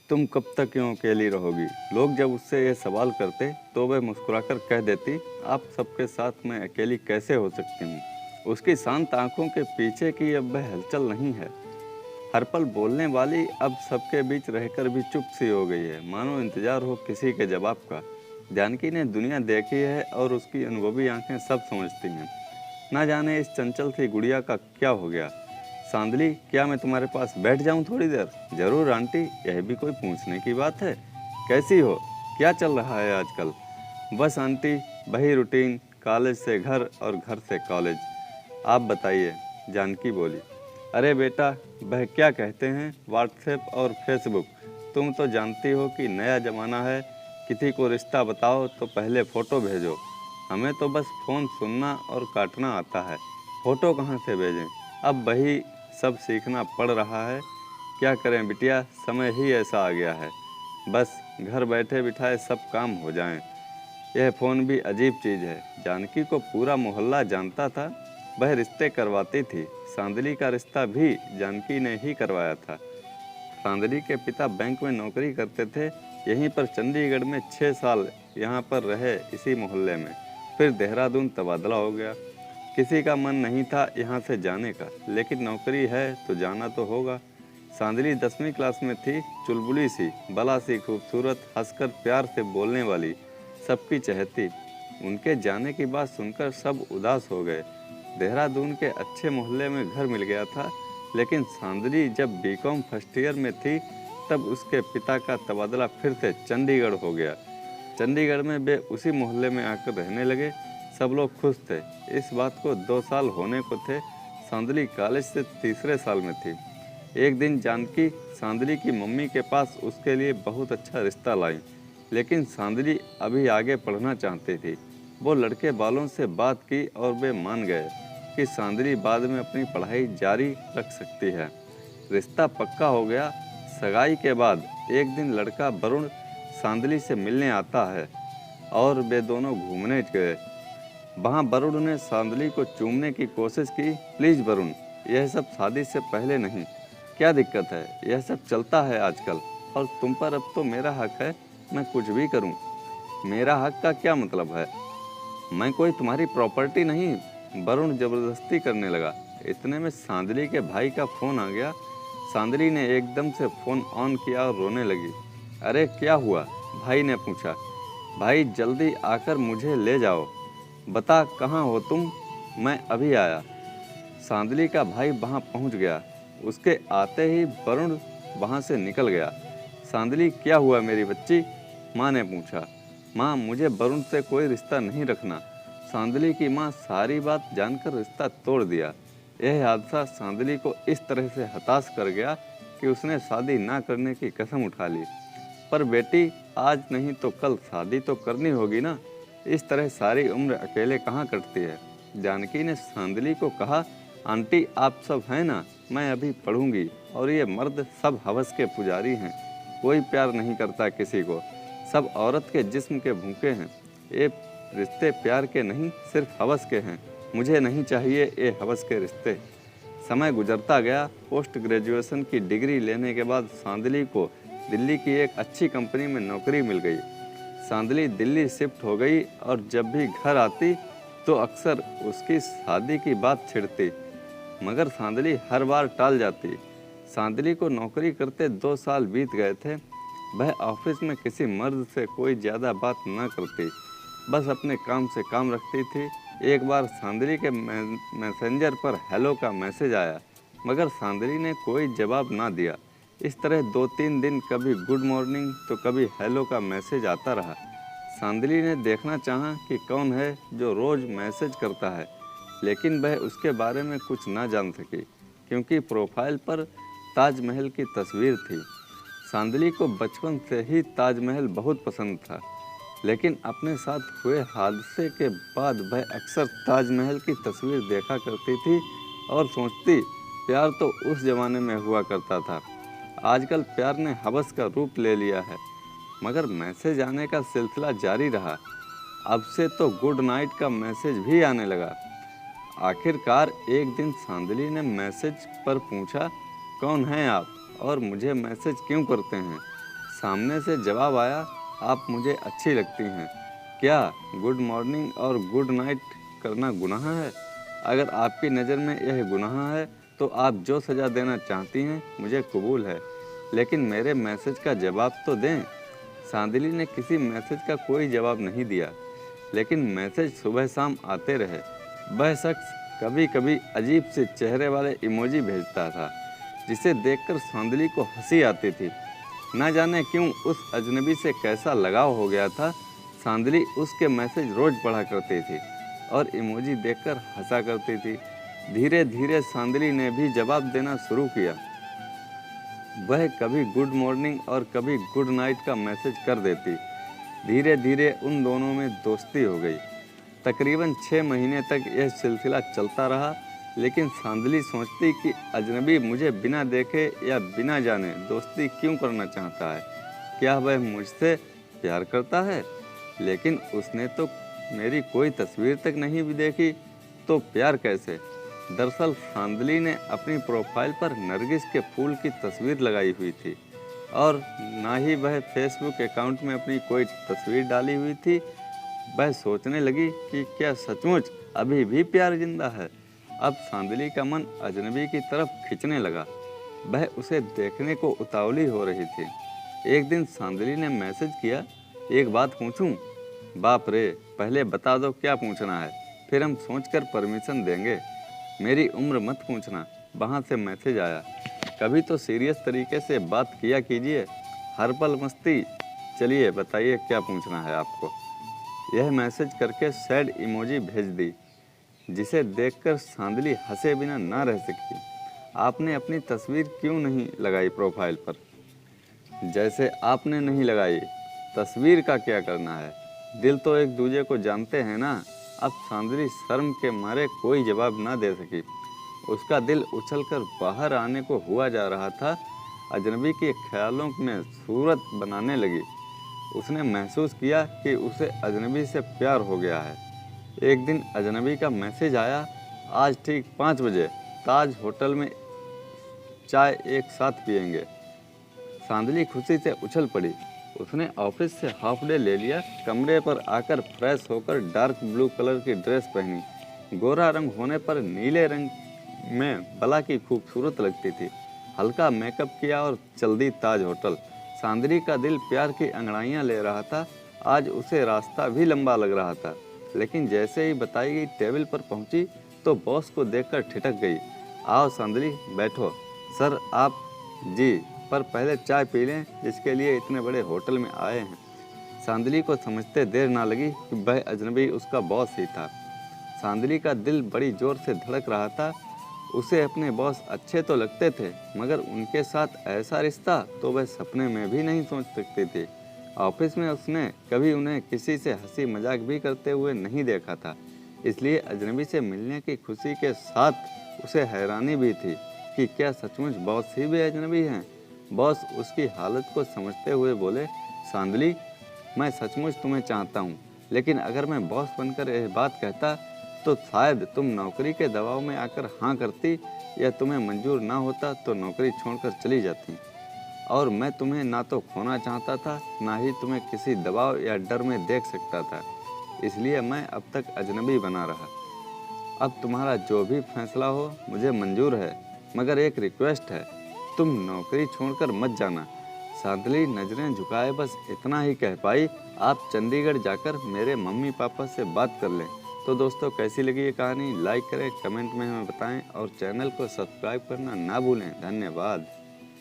तुम कब तक यूं अकेली रहोगी। लोग जब उससे ये सवाल करते तो वह मुस्कुराकर कह देती, आप सबके साथ मैं अकेली कैसे हो सकती हूँ। उसकी शांत आंखों के पीछे की अब वह हलचल नहीं है। हर पल बोलने वाली अब सबके बीच रहकर भी चुप सी हो गई है, मानो इंतजार हो किसी के जवाब का। जानकी ने दुनिया देखी है और उसकी अनुभवी आंखें सब समझती हैं। ना जाने इस चंचल सी गुड़िया का क्या हो गया। सांदली, क्या मैं तुम्हारे पास बैठ जाऊं थोड़ी देर? जरूर आंटी, यह भी कोई पूछने की बात है। कैसी हो? क्या चल रहा है आजकल? बस आंटी, वही रूटीन, कॉलेज से घर और घर से कॉलेज। आप बताइए, जानकी बोली। अरे बेटा, वह क्या कहते हैं व्हाट्सएप और फेसबुक। तुम तो जानती हो कि नया ज़माना है। किसी को रिश्ता बताओ तो पहले फ़ोटो भेजो। हमें तो बस फ़ोन सुनना और काटना आता है, फ़ोटो कहाँ से भेजें। अब वही सब सीखना पड़ रहा है। क्या करें बिटिया, समय ही ऐसा आ गया है। बस घर बैठे बिठाए सब काम हो जाएं। यह फ़ोन भी अजीब चीज़ है। जानकी को पूरा मोहल्ला जानता था। वह रिश्ते करवाती थी। सांदली का रिश्ता भी जानकी ने ही करवाया था। सांदली के पिता बैंक में नौकरी करते थे। यहीं पर चंडीगढ़ में 6 साल यहाँ पर रहे, इसी मोहल्ले में। फिर देहरादून तबादला हो गया। किसी का मन नहीं था यहाँ से जाने का, लेकिन नौकरी है तो जाना तो होगा। सांदली 10वीं क्लास में थी, चुलबुली सी, बला सी खूबसूरत, हंसकर प्यार से बोलने वाली, सबकी चहेती। उनके जाने की बात सुनकर सब उदास हो गए। देहरादून के अच्छे मोहल्ले में घर मिल गया था, लेकिन सांदली जब बीकॉम फर्स्ट ईयर में थी तब उसके पिता का तबादला फिर से चंडीगढ़ हो गया। चंडीगढ़ में वे उसी मोहल्ले में आकर रहने लगे। सब लोग खुश थे। इस बात को 2 साल होने को थे। सांदली कॉलेज से तीसरे साल में थी। एक दिन जानकी सांदली की मम्मी के पास उसके लिए बहुत अच्छा रिश्ता लाई, लेकिन सांदली अभी आगे पढ़ना चाहती थी। वो लड़के वालों से बात की और वे मान गए कि सांदली बाद में अपनी पढ़ाई जारी रख सकती है। रिश्ता पक्का हो गया। सगाई के बाद एक दिन लड़का वरुण सांदली से मिलने आता है और वे दोनों घूमने गए। वहाँ वरुण ने सांदली को चूमने की कोशिश की। प्लीज़ वरुण, यह सब शादी से पहले नहीं। क्या दिक्कत है? यह सब चलता है आजकल, और तुम पर अब तो मेरा हक है, मैं कुछ भी करूं। मेरा हक का क्या मतलब है? मैं कोई तुम्हारी प्रॉपर्टी नहीं। वरुण जबरदस्ती करने लगा। इतने में सांदली के भाई का फ़ोन आ गया। सांदली ने एकदम से फ़ोन ऑन किया और रोने लगी। अरे क्या हुआ? भाई ने पूछा। भाई जल्दी आकर मुझे ले जाओ। बता कहाँ हो तुम? मैं अभी आया। सांदली का भाई वहाँ पहुँच गया। उसके आते ही वरुण वहाँ से निकल गया। सांदली, क्या हुआ मेरी बच्ची? माँ ने पूछा। माँ, मुझे वरुण से कोई रिश्ता नहीं रखना। सांदली की माँ सारी बात जानकर रिश्ता तोड़ दिया। यह हादसा सांदली को इस तरह से हताश कर गया कि उसने शादी ना करने की कसम उठा ली। पर बेटी, आज नहीं तो कल शादी तो करनी होगी ना। इस तरह सारी उम्र अकेले कहाँ कटती है। जानकी ने सांदली को कहा, आंटी आप सब हैं ना, मैं अभी पढ़ूंगी, और ये मर्द सब हवस के पुजारी हैं। कोई प्यार नहीं करता किसी को। सब औरत के जिस्म के भूखे हैं। ये रिश्ते प्यार के नहीं, सिर्फ हवस के हैं। मुझे नहीं चाहिए ये हवस के रिश्ते। समय गुजरता गया। पोस्ट ग्रेजुएशन की डिग्री लेने के बाद सांदली को दिल्ली की एक अच्छी कंपनी में नौकरी मिल गई। सांदली दिल्ली शिफ्ट हो गई और जब भी घर आती तो अक्सर उसकी शादी की बात छिड़ती, मगर सांदली हर बार टाल जाती। सांदली को नौकरी करते 2 साल बीत गए थे। वह ऑफिस में किसी मर्द से कोई ज़्यादा बात न करती, बस अपने काम से काम रखती थी। एक बार सांदली के मैसेंजर पर हेलो का मैसेज आया, मगर सांदली ने कोई जवाब ना दिया। इस तरह 2-3 दिन कभी गुड मॉर्निंग तो कभी हेलो का मैसेज आता रहा। सांदली ने देखना चाहा कि कौन है जो रोज़ मैसेज करता है, लेकिन वह उसके बारे में कुछ ना जान सकी, क्योंकि प्रोफाइल पर ताजमहल की तस्वीर थी। सांदली को बचपन से ही ताजमहल बहुत पसंद था, लेकिन अपने साथ हुए हादसे के बाद वह अक्सर ताजमहल की तस्वीर देखा करती थी और सोचती, प्यार तो उस ज़माने में हुआ करता था। आजकल प्यार ने हवस का रूप ले लिया है। मगर मैसेज आने का सिलसिला जारी रहा। अब से तो गुड नाइट का मैसेज भी आने लगा। आखिरकार एक दिन सांदली ने मैसेज पर पूछा, कौन हैं आप और मुझे मैसेज क्यों करते हैं? सामने से जवाब आया, आप मुझे अच्छी लगती हैं। क्या गुड मॉर्निंग और गुड नाइट करना गुनाह है? अगर आपकी नज़र में यह गुनाह है तो आप जो सज़ा देना चाहती हैं मुझे कबूल है, लेकिन मेरे मैसेज का जवाब तो दें। सांदली ने किसी मैसेज का कोई जवाब नहीं दिया, लेकिन मैसेज सुबह शाम आते रहे। वह शख्स कभी कभी अजीब से चेहरे वाले इमोजी भेजता था, जिसे देखकर सांदली को हंसी आती थी। न जाने क्यों उस अजनबी से कैसा लगाव हो गया था। सांदली उसके मैसेज रोज पढ़ा करती थी और इमोजी देखकर हंसा करती थी। धीरे धीरे सांदली ने भी जवाब देना शुरू किया। वह कभी गुड मॉर्निंग और कभी गुड नाइट का मैसेज कर देती। धीरे धीरे उन दोनों में दोस्ती हो गई। तकरीबन 6 महीने तक यह सिलसिला चलता रहा, लेकिन सांदली सोचती कि अजनबी मुझे बिना देखे या बिना जाने दोस्ती क्यों करना चाहता है। क्या वह मुझसे प्यार करता है? लेकिन उसने तो मेरी कोई तस्वीर तक नहीं भी देखी, तो प्यार कैसे? दरअसल सांदली ने अपनी प्रोफाइल पर नरगिस के फूल की तस्वीर लगाई हुई थी और ना ही वह फेसबुक अकाउंट में अपनी कोई तस्वीर डाली हुई थी। वह सोचने लगी कि क्या सचमुच अभी भी प्यार जिंदा है। अब सांदली का मन अजनबी की तरफ खिंचने लगा। वह उसे देखने को उतावली हो रही थी। एक दिन सांदली ने मैसेज किया, एक बात पूछूं? बाप रे, पहले बता दो क्या पूछना है, फिर हम सोचकर परमिशन देंगे। मेरी उम्र मत पूछना। वहाँ से मैसेज आया, कभी तो सीरियस तरीके से बात किया कीजिए, हर पल मस्ती। चलिए बताइए क्या पूछना है आपको। यह मैसेज करके सैड इमोजी भेज दी, जिसे देखकर सांदली हंसे बिना ना रह सकी। आपने अपनी तस्वीर क्यों नहीं लगाई प्रोफाइल पर? जैसे आपने नहीं लगाई, तस्वीर का क्या करना है? दिल तो एक दूसरे को जानते हैं ना। अब सांदली शर्म के मारे कोई जवाब ना दे सकी। उसका दिल उछलकर बाहर आने को हुआ जा रहा था। अजनबी के ख्यालों में सूरत बनाने लगी। उसने महसूस किया कि उसे अजनबी से प्यार हो गया है। एक दिन अजनबी का मैसेज आया, आज ठीक 5 बजे ताज होटल में चाय एक साथ पिएंगे। सांदली खुशी से उछल पड़ी। उसने ऑफिस से हाफ डे ले लिया। कमरे पर आकर फ्रेश होकर डार्क ब्लू कलर की ड्रेस पहनी। गोरा रंग होने पर नीले रंग में बला की खूबसूरत लगती थी। हल्का मेकअप किया और चल दी ताज होटल। सांदली का दिल प्यार की अंगड़ाइयाँ ले रहा था। आज उसे रास्ता भी लंबा लग रहा था, लेकिन जैसे ही बताई गई टेबल पर पहुंची तो बॉस को देखकर ठिठक गई। आओ सांदली, बैठो। सर आप? जी, पर पहले चाय पी लें, जिसके लिए इतने बड़े होटल में आए हैं। सांदली को समझते देर ना लगी कि वह अजनबी उसका बॉस ही था। सांदली का दिल बड़ी जोर से धड़क रहा था। उसे अपने बॉस अच्छे तो लगते थे, मगर उनके साथ ऐसा रिश्ता तो वह सपने में भी नहीं सोच सकती थी। ऑफिस में उसने कभी उन्हें किसी से हंसी मजाक भी करते हुए नहीं देखा था। इसलिए अजनबी से मिलने की खुशी के साथ उसे हैरानी भी थी कि क्या सचमुच बॉस ही भी अजनबी हैं। बॉस उसकी हालत को समझते हुए बोले, सांदली, मैं सचमुच तुम्हें चाहता हूँ, लेकिन अगर मैं बॉस बनकर यह बात कहता तो शायद तुम नौकरी के दबाव में आकर हाँ करती, या तुम्हें मंजूर ना होता तो नौकरी छोड़कर चली जाती। और मैं तुम्हें ना तो खोना चाहता था, ना ही तुम्हें किसी दबाव या डर में देख सकता था। इसलिए मैं अब तक अजनबी बना रहा। अब तुम्हारा जो भी फैसला हो मुझे मंजूर है, मगर एक रिक्वेस्ट है, तुम नौकरी छोड़कर मत जाना। सांदली नजरें झुकाए बस इतना ही कह पाई, आप चंडीगढ़ जाकर मेरे मम्मी पापा से बात कर लें। तो दोस्तों, कैसी लगी ये कहानी? लाइक करें, कमेंट में हमें बताएं और चैनल को सब्सक्राइब करना ना भूलें। धन्यवाद।